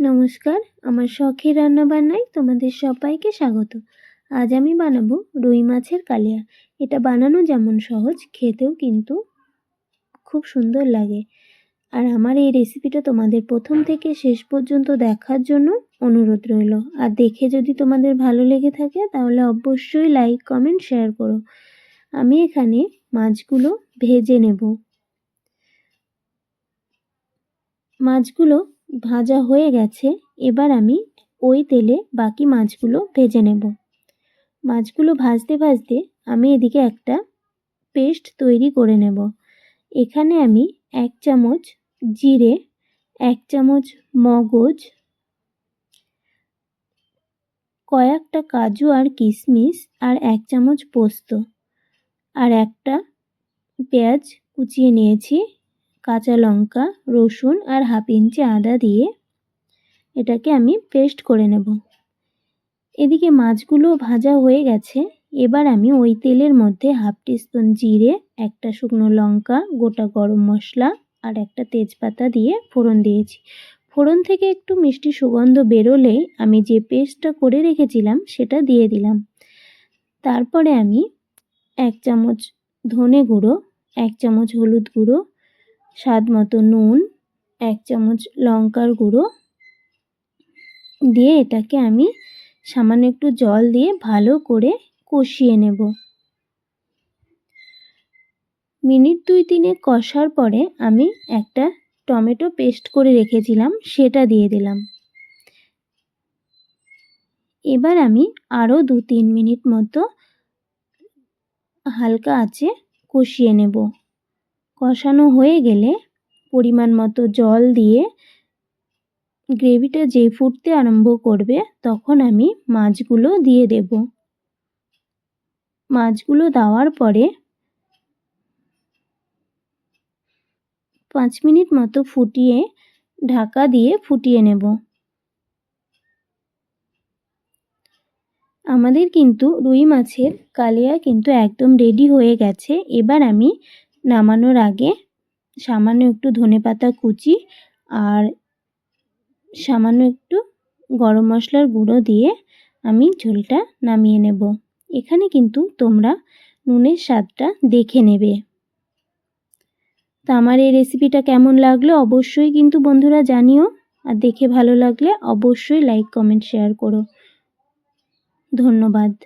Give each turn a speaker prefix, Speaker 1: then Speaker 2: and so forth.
Speaker 1: নমস্কার, আমার শখের রান্নাবান্নায় তোমাদের সবাইকে স্বাগত। আজ আমি বানাবো রুই মাছের কালিয়া। এটা বানানো যেমন সহজ, খেতেও কিন্তু খুব সুন্দর লাগে। আর আমার এই রেসিপিটা তোমাদের প্রথম থেকে শেষ পর্যন্ত দেখার জন্য অনুরোধ রইল। আর দেখে যদি তোমাদের ভালো লেগে থাকে তাহলে অবশ্যই লাইক, কমেন্ট, শেয়ার করো। আমি এখানে মাছগুলো ভেজে নেব। মাছগুলো ভাজা হয়ে গেছে, এবার আমি ওই তেলে বাকি মাছগুলো ভেজে নেব। মাছগুলো ভাজতে ভাজতে আমি এদিকে একটা পেস্ট তৈরি করে নেব। এখানে আমি 1 চামচ জিরে, 1 চামচ মগজ, কয়েকটা কাজু আর কিশমিশ আর 1 চামচ পোস্ত আর একটা পেঁয়াজ কুচিয়ে নিয়েছি, কাঁচা লঙ্কা, রসুন আর হাফ ইঞ্চি আদা দিয়ে এটাকে আমি পেস্ট করে নেব। এদিকে মাছগুলো ভাজা হয়ে গেছে, এবার আমি ওই তেলের মধ্যে হাফ টিস্পুন জিরে, একটা শুকনো লঙ্কা, গোটা গরম মশলা আর একটা তেজপাতা দিয়ে ফোড়ন দিয়েছি। ফোড়ন থেকে একটু মিষ্টি সুগন্ধ বেরোলেই আমি যে পেস্টটা করে রেখেছিলাম সেটা দিয়ে দিলাম। তারপরে আমি 1 চামচ ধনে গুঁড়ো, 1 চামচ হলুদ গুঁড়ো, স্বাদ মতো নুন, 1 চামচ লঙ্কার গুঁড়ো দিয়ে এটাকে আমি সামান্য একটু জল দিয়ে ভালো করে কষিয়ে নেব। মিনিট 2-3 কষার পরে আমি একটা টমেটো পেস্ট করে রেখেছিলাম সেটা দিয়ে দিলাম। এবার আমি আরও 2-3 মিনিট মতো হালকা আঁচে কষিয়ে নেব। কষানো হয়ে গেলে পরিমাণ মতো জল দিয়ে গ্রেভিটা যেই ফুটতে আরম্ভ করবে তখন আমি মাছগুলো দিয়ে দেব। মাছগুলো দেওয়ার পরে 5 মিনিট মতো ফুটিয়ে ঢাকা দিয়ে ফুটিয়ে নেব। আমাদের কিন্তু রুই মাছের কালিয়া কিন্তু একদম রেডি হয়ে গেছে। এবার আমি নামানোর আগে সামান্য একটু ধনেপাতা কুচি আর সামান্য একটু গরম মশলার গুঁড়ো দিয়ে আমি ঝোলটা নামিয়ে নেব। এখানে কিন্তু তোমরা নুনের স্বাদটা দেখে নেবে। তো আমার এই রেসিপিটা কেমন লাগলো অবশ্যই কিন্তু বন্ধুরা জানিও। আর দেখে ভালো লাগলে অবশ্যই লাইক, কমেন্ট, শেয়ার করো। ধন্যবাদ।